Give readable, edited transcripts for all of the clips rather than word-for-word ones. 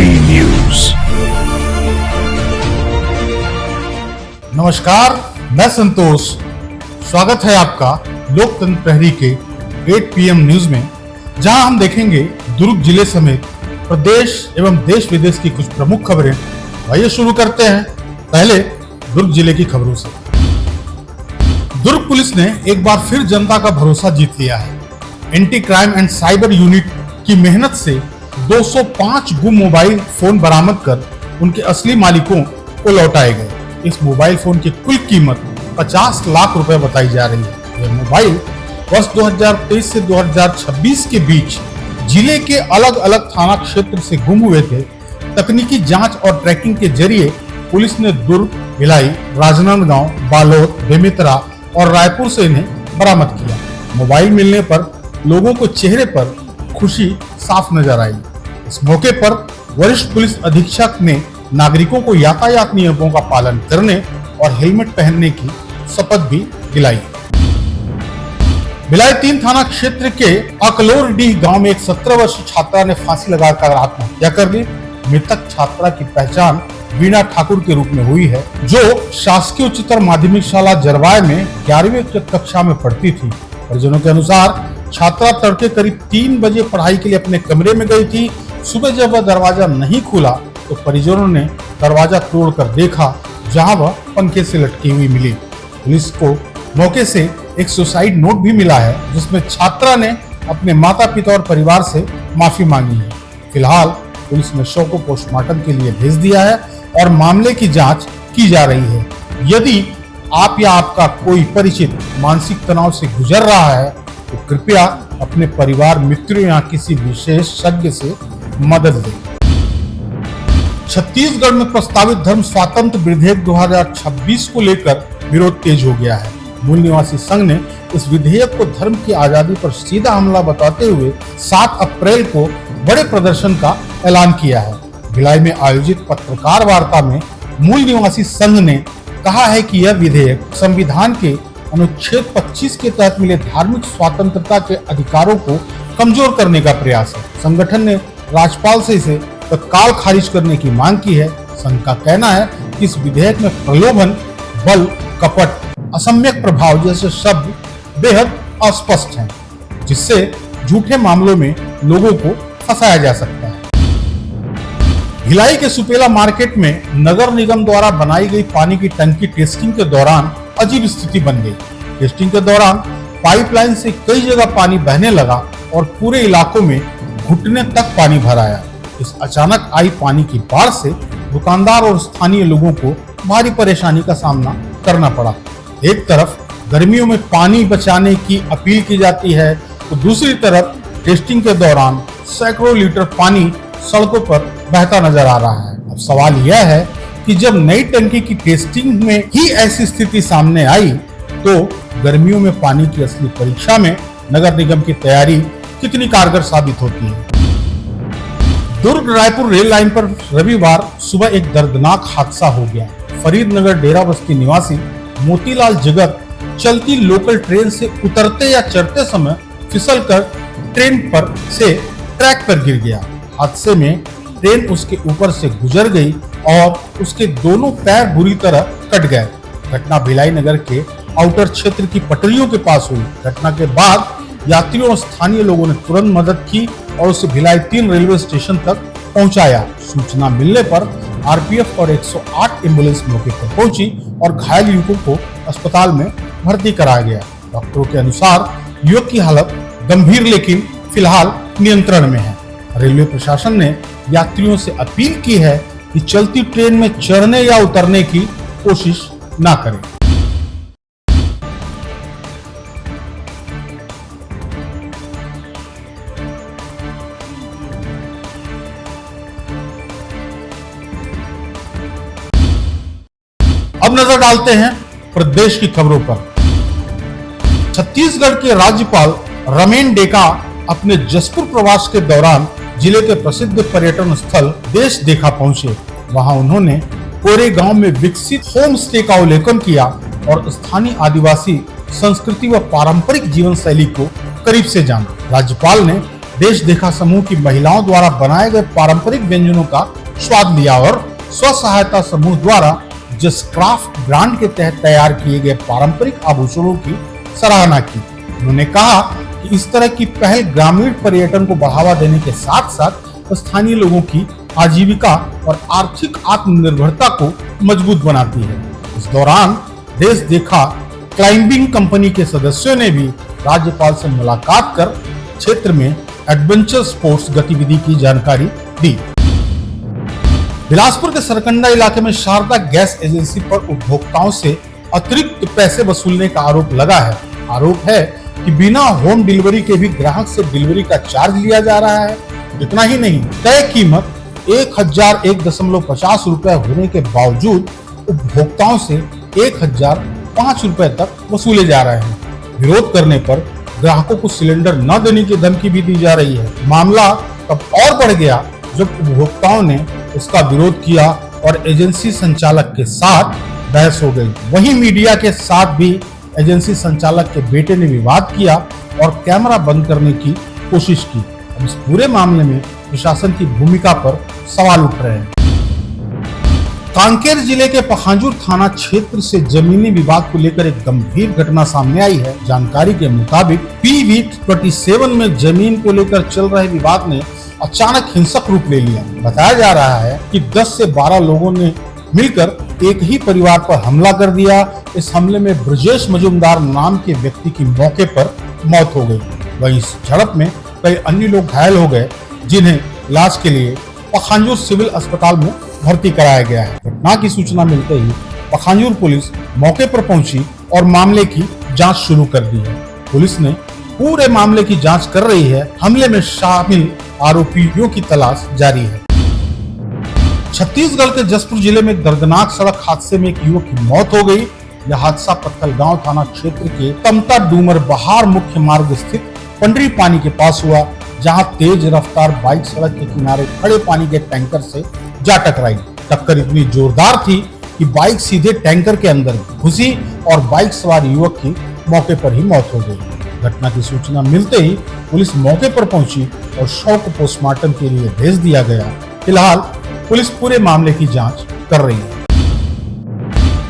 ABP news. नमस्कार, मैं संतोष। स्वागत है आपका लोकतंत्र प्रहरी के 8 PM न्यूज में, जहां हम देखेंगे दुर्ग जिले समेत प्रदेश एवं देश विदेश की कुछ प्रमुख खबरें। आइए शुरू करते हैं पहले दुर्ग जिले की खबरों से। दुर्ग पुलिस ने एक बार फिर जनता का भरोसा जीत लिया है। Anti crime and cyber unit की मेहनत से 205 गुम मोबाइल फोन बरामद कर उनके असली मालिकों को लौटाए गए। इस मोबाइल फोन की कुल कीमत 50 लाख रुपए बताई जा रही है। यह मोबाइल वर्ष 2023 से 2026 के बीच जिले के अलग अलग थाना क्षेत्र से गुम हुए थे। तकनीकी जांच और ट्रैकिंग के जरिए पुलिस ने दुर्ग, भिलाई, राजनांदगांव, बालोद, बेमेतरा और रायपुर से इन्हें बरामद किया। मोबाइल मिलने पर लोगों को चेहरे पर खुशी साफ नजर आई। इस मौके पर वरिष्ठ पुलिस अधीक्षक ने नागरिकों को यातायात नियमों का पालन करने और हेलमेट पहनने की शपथ भी दिलाई। भिलाई 3 थाना क्षेत्र के अकलोरडीह गांव में एक 17 वर्षीय छात्रा ने फांसी लगाकर आत्महत्या कर ली। मृतक छात्रा की पहचान वीणा ठाकुर के रूप में हुई है, जो शासकीय उच्चतर माध्यमिक शाला जरवाय में 11वीं कक्षा में पढ़ती थी। परिजनों के अनुसार छात्रा तड़के करीब 3 बजे पढ़ाई के लिए अपने कमरे में गई थी। सुबह जब वह दरवाजा नहीं खुला तो परिजनों ने दरवाजा तोड़कर देखा, जहां वह पंखे से लटकी हुई मिली। पुलिस को मौके से एक सुसाइड नोट भी मिला है, जिसमें छात्रा ने अपने माता पिता और परिवार से माफी मांगी है। फिलहाल पुलिस ने शव को पोस्टमार्टम के लिए भेज दिया है और मामले की जांच की जा रही है। यदि आप या आपका कोई परिचित मानसिक तनाव से गुजर रहा है तो कृपया अपने परिवार, मित्रों या किसी विशेषज्ञ से मदद दें। छत्तीसगढ़ में प्रस्तावित धर्म स्वातंत्र विधेयक 2026 को लेकर विरोध तेज हो गया है। मूल निवासी संघ ने इस विधेयक को धर्म की आजादी पर सीधा हमला बताते हुए 7 अप्रैल को बड़े प्रदर्शन का ऐलान किया है। भिलाई में आयोजित पत्रकार वार्ता में मूल निवासी संघ ने कहा है कि यह विधेयक संविधान के अनुच्छेद 25 के तहत मिले धार्मिक स्वतंत्रता के अधिकारों को कमजोर करने का प्रयास है। संगठन ने राज्यपाल से इसे तत्काल खारिज करने की मांग की है। संघ का कहना है कि इस विधेयक में प्रलोभन, बल, कपट, असम्यक प्रभाव जैसे शब्द बेहद अस्पष्ट हैं, जिससे झूठे मामलों में लोगों को फंसाया जा सकता है। भिलाई के सुपेला मार्केट में नगर निगम द्वारा बनाई गई पानी की टंकी टेस्टिंग के दौरान अजीब स्थिति बन गई। टेस्टिंग के दौरान पाइपलाइन से कई जगह पानी बहने लगा और पूरे इलाकों में घुटने तक पानी भर आया। इस अचानक आई पानी की बाढ़ से दुकानदार और स्थानीय लोगों को भारी परेशानी का सामना करना पड़ा। एक तरफ गर्मियों में पानी बचाने की अपील की जाती है, तो दूसरी तरफ टेस्टिंग के दौरान सैकड़ों लीटर पानी सड़कों पर बहता नजर आ रहा है। अब सवाल यह है कि जब नई टंकी की टेस्टिंग में ही ऐसी स्थिति सामने आई, तो गर्मियों में पानी की असली परीक्षा में नगर निगम की तैयारी कितनी कारगर साबित होती है। दुर्ग रायपुर रेल लाइन पर रविवार सुबह एक दर्दनाक हादसा हो गया। फरीदनगर डेरा बस्ती निवासी मोतीलाल जगत चलती लोकल ट्रेन से उतरते या चढ़ते समय फिसलकर ट्रेन पर से ट्रैक पर गिर गया। हादसे में ट्रेन उसके ऊपर से गुजर गई और उसके दोनों पैर बुरी तरह कट गए। घटना भिलाई नगर के आउटर क्षेत्र की पटरियों के पास हुई। घटना के बाद यात्रियों और स्थानीय लोगों ने तुरंत मदद की और उसे भिलाई 3 रेलवे स्टेशन तक पहुंचाया। सूचना मिलने पर आरपीएफ और 108 एम्बुलेंस मौके पर पहुंची और घायल युवकों को अस्पताल में भर्ती कराया गया। डॉक्टरों के अनुसार युवक की हालत गंभीर लेकिन फिलहाल नियंत्रण में है। रेलवे प्रशासन ने यात्रियों से अपील की है कि चलती ट्रेन में चढ़ने या उतरने की कोशिश ना करें। अब नजर डालते हैं प्रदेश की खबरों पर। छत्तीसगढ़ के राज्यपाल रमेन डेका अपने जसपुर प्रवास के दौरान जिले के प्रसिद्ध पर्यटन स्थल देश देखा पहुंचे। वहां उन्होंने कोरेगांव में विकसित होम स्टे का अवलोकन किया और स्थानीय आदिवासी संस्कृति व पारंपरिक जीवन शैली को करीब से जाना। राज्यपाल ने देश देखा समूह की महिलाओं द्वारा बनाए गए पारंपरिक व्यंजनों का स्वाद लिया और स्व सहायता समूह द्वारा जस्ट क्राफ्ट ब्रांड के तहत तैयार किए गए पारंपरिक आभूषणों की सराहना की। उन्होंने कहा कि इस तरह की पहल ग्रामीण पर्यटन को बढ़ावा देने के साथ साथ स्थानीय लोगों की आजीविका और आर्थिक आत्मनिर्भरता को मजबूत बनाती है। इस दौरान देश देखा क्लाइंबिंग कंपनी के सदस्यों ने भी राज्यपाल से मुलाकात कर क्षेत्र में एडवेंचर स्पोर्ट्स गतिविधि की जानकारी दी। बिलासपुर के सरकंडा इलाके में शारदा गैस एजेंसी पर उपभोक्ताओं से अतिरिक्त पैसे वसूलने का आरोप लगा है। आरोप है कि बिना होम डिलीवरी के भी ग्राहक से डिलीवरी का चार्ज लिया जा रहा है। इतना ही नहीं, तय कीमत 1001.50 रुपए होने के बावजूद उपभोक्ताओं से 1005 रुपए तक वसूले जा रहे हैं। विरोध करने पर ग्राहकों को सिलेंडर न देने की धमकी भी दी जा रही है। मामला तब और बढ़ गया जब उपभोक्ताओं ने इसका विरोध किया और एजेंसी संचालक के साथ बहस हो गई। वहीं मीडिया के साथ भी एजेंसी संचालक के बेटे ने विवाद किया और कैमरा बंद करने की कोशिश की। अब इस पूरे मामले में प्रशासन की भूमिका पर सवाल उठ रहे हैं। कांकेर जिले के पखांजूर थाना क्षेत्र से जमीनी विवाद को लेकर एक गंभीर घटना सामने आई है। जानकारी के मुताबिक PV-27 में जमीन को लेकर चल रहे विवाद ने अचानक हिंसक रूप ले लिया। बताया जा रहा है कि 10 से 12 लोगों ने मिलकर एक ही परिवार पर हमला कर दिया। इस हमले में ब्रजेश मजूमदार नाम के व्यक्ति की मौके पर मौत हो गई। वहीं इस झड़प में कई अन्य लोग घायल हो गए, जिन्हें इलाज के लिए पखांजूर सिविल अस्पताल में भर्ती कराया गया है। घटना की सूचना मिलते ही पखांजूर पुलिस मौके पर पहुंची और मामले की जांच शुरू कर दी है। पुलिस ने पूरे मामले की जांच कर रही है। हमले में शामिल आरोपियों की तलाश जारी है। छत्तीसगढ़ के जसपुर जिले में दर्दनाक सड़क हादसे में एक युवक की मौत हो गई। यह हादसा पत्थलगांव थाना क्षेत्र के तमता डूमर बहार मुख्य मार्ग स्थित पंडरी पानी के पास हुआ, जहां तेज रफ्तार बाइक सड़क के किनारे खड़े पानी के टैंकर से जा टकराई। टक्कर इतनी जोरदार थी कि बाइक सीधे टैंकर के अंदर घुसी और बाइक सवार युवक की मौके पर ही मौत हो गई। घटना की सूचना मिलते ही पुलिस मौके पर पहुंची और शव को पोस्टमार्टम के लिए भेज दिया गया। फिलहाल पुलिस पूरे मामले की जांच कर रही है।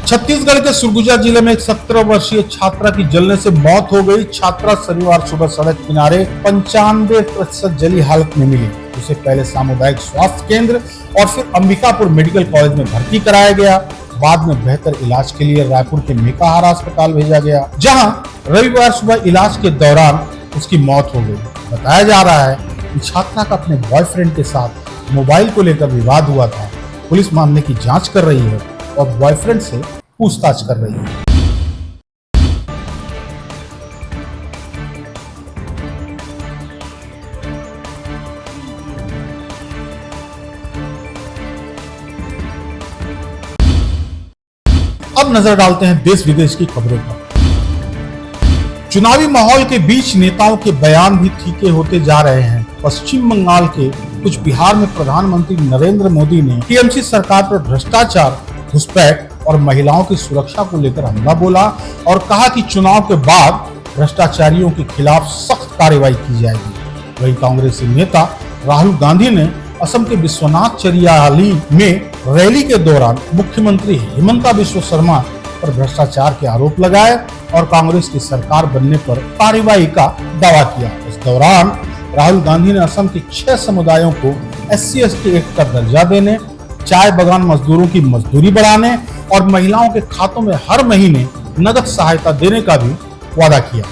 छत्तीसगढ़ के सरगुजा जिले में एक 17 वर्षीय छात्रा की जलने से मौत हो गई। छात्रा शनिवार सुबह सड़क किनारे 95% जली हालत में मिली। उसे पहले सामुदायिक स्वास्थ्य केंद्र और फिर अंबिकापुर मेडिकल कॉलेज में भर्ती कराया गया। बाद में बेहतर इलाज के लिए रायपुर के मेकाहारा अस्पताल भेजा गया, जहां रविवार सुबह इलाज के दौरान उसकी मौत हो गई। बताया जा रहा है कि छात्रा का अपने बॉयफ्रेंड के साथ मोबाइल को लेकर विवाद हुआ था। पुलिस मामले की जांच कर रही है और बॉयफ्रेंड से पूछताछ कर रही है। अब नजर डालते हैं देश विदेश की खबरों पर। चुनावी माहौल के बीच नेताओं के बयान भी तीखे होते जा रहे हैं। पश्चिम बंगाल के कुछ बिहार में प्रधानमंत्री नरेंद्र मोदी ने टीएमसी सरकार पर भ्रष्टाचार, घुसपैठ और महिलाओं की सुरक्षा को लेकर हमला बोला और कहा कि चुनाव के बाद भ्रष्टाचारियों के खिलाफ सख्त कार्रवाई की जाएगी। वहीं कांग्रेसी नेता राहुल गांधी ने असम के विश्वनाथ चरियाली में रैली के दौरान मुख्यमंत्री हिमंता बिस्वा शर्मा पर भ्रष्टाचार के आरोप लगाए और कांग्रेस की सरकार बनने पर कार्रवाई का दावा किया। इस दौरान राहुल गांधी ने असम के 6 समुदायों को SC/ST एक्ट का दर्जा देने, चाय बागान मजदूरों की मजदूरी बढ़ाने और महिलाओं के खातों में हर महीने नगद सहायता देने का भी वादा किया।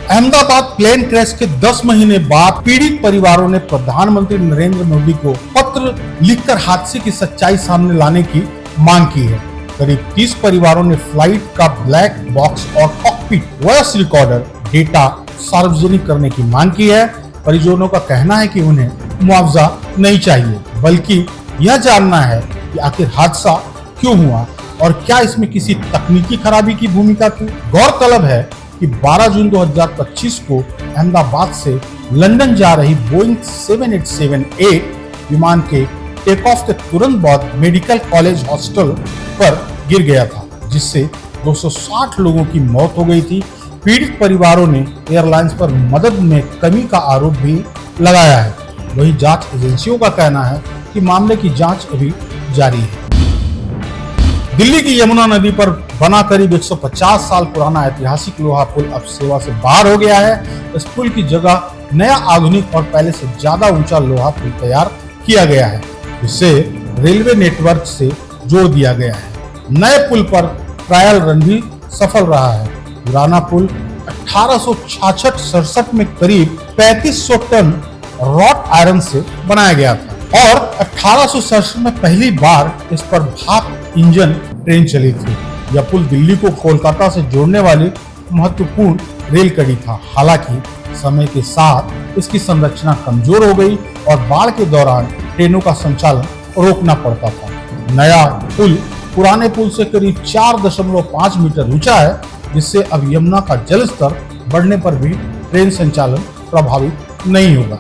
अहमदाबाद प्लेन क्रैश के 10 महीने बाद पीड़ित परिवारों ने प्रधानमंत्री नरेंद्र मोदी को पत्र लिखकर हादसे की सच्चाई सामने लाने की मांग की है। करीब 30 परिवारों ने फ्लाइट का ब्लैक बॉक्स और कॉकपिट वॉइस रिकॉर्डर डेटा सार्वजनिक करने की मांग की है। परिजनों का कहना है कि उन्हें मुआवजा नहीं चाहिए, बल्कि यह जानना है कि आखिर हादसा क्यों हुआ और क्या इसमें किसी तकनीकी खराबी की भूमिका थी। गौरतलब है कि 12 जून 2025 को अहमदाबाद से लंदन जा रही बोइंग 787 विमान के टेक ऑफ के तुरंत बाद मेडिकल कॉलेज हॉस्टल पर गिर गया था, जिससे 260 लोगों की मौत हो गई थी। पीड़ित परिवारों ने एयरलाइंस पर मदद में कमी का आरोप भी लगाया है। वहीं जांच एजेंसियों का कहना है कि मामले की जांच अभी जारी है। दिल्ली की यमुना नदी पर बना करीब 150 साल पुराना ऐतिहासिक लोहा पुल अब सेवा से बाहर हो गया है। इस पुल की जगह नया आधुनिक और पहले से ज्यादा ऊंचा लोहा पुल तैयार किया गया है, जिसे रेलवे नेटवर्क से जोड़ दिया गया है। नए पुल पर ट्रायल रन भी सफल रहा है। पुराना पुल 1866-67 में करीब 3500 टन रॉट आयरन से बनाया गया था और 1867 में पहली बार इस पर भाप इंजन ट्रेन चली थी। यह पुल दिल्ली को कोलकाता से जोड़ने वाली महत्वपूर्ण रेल कड़ी था। हालांकि समय के साथ इसकी संरचना कमजोर हो गई और बाढ़ के दौरान ट्रेनों का संचालन रोकना पड़ता था। नया पुल पुराने पुल से करीब 4.5 मीटर ऊंचा है, जिससे अब यमुना का जल स्तर बढ़ने पर भी ट्रेन संचालन प्रभावित नहीं होगा।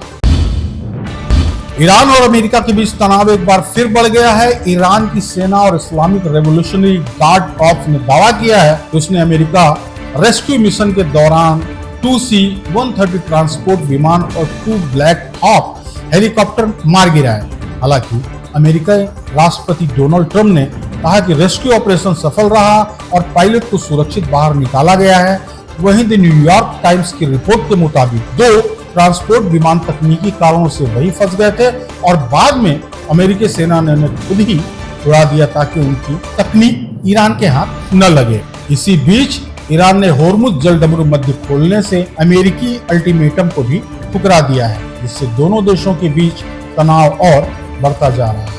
ईरान और अमेरिका के बीच तनाव एक बार फिर बढ़ गया है। ईरान की सेना और इस्लामिक रेवोल्यूशनरी गार्ड कॉर्प्स ने दावा किया है कि उसने अमेरिका रेस्क्यू मिशन के दौरान 2C-130 ट्रांसपोर्ट विमान और 2 ब्लैक हॉक हेलीकॉप्टर मार गिराए। हालांकि अमेरिकी राष्ट्रपति डोनाल्ड ट्रंप ने कहा कि रेस्क्यू ऑपरेशन सफल रहा और पायलट को सुरक्षित बाहर निकाला गया है। वहीं द न्यूयॉर्क टाइम्स की रिपोर्ट के मुताबिक 2 ट्रांसपोर्ट विमान तकनीकी कारणों से वहीं फंस गए थे और बाद में अमेरिकी सेना ने उन्हें खुद ही उड़ा दिया ताकि उनकी तकनीक ईरान के हाथ न लगे। इसी बीच ईरान ने होर्मुज जलडमरू मध्य खोलने से अमेरिकी अल्टीमेटम को भी ठुकरा दिया है, जिससे दोनों देशों के बीच तनाव और बढ़ता जा रहा है।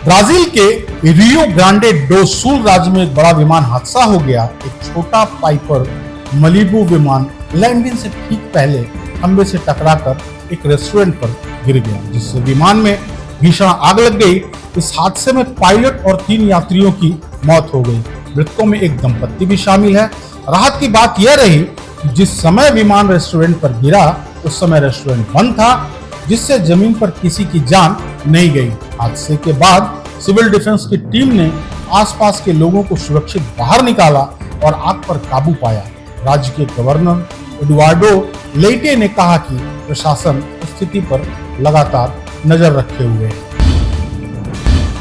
ब्राजील के रियो ग्रांडे डो सुल राज्य में एक बड़ा विमान हादसा हो गया। एक छोटा पाइपर मलिबू विमान लैंडिंग से ठीक पहले खंबे से टकराकर एक रेस्टोरेंट पर गिर गया, जिससे विमान में भीषण आग लग गई। इस हादसे में पायलट और 3 यात्रियों की मौत हो गई। मृतकों में एक दंपत्ति भी शामिल है। राहत की बात यह रही कि जिस समय विमान रेस्टोरेंट पर गिरा उस समय रेस्टोरेंट बंद था, जिससे जमीन पर किसी की जान नहीं गई। हादसे के बाद सिविल डिफेंस की टीम ने आसपास के लोगों को सुरक्षित बाहर निकाला और आग पर काबू पाया। राज्य के गवर्नर एडुआर्डो लेइटे ने कहा कि प्रशासन स्थिति पर लगातार नजर रखे हुए है।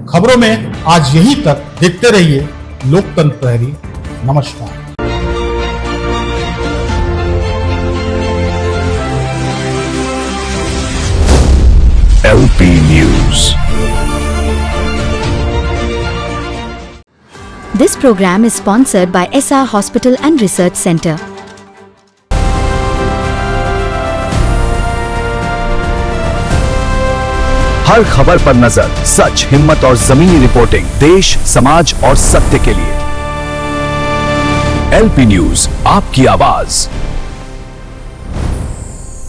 खबरों में आज यहीं तक। देखते रहिए लोकतंत्र प्रहरी। नमस्कार। LP News. This program is sponsored by SR Hospital and Research Center. हर खबर पर नजर, सच, हिम्मत और जमीनी रिपोर्टिंग, देश, समाज और सत्य के लिए। LP न्यूज, आपकी आवाज।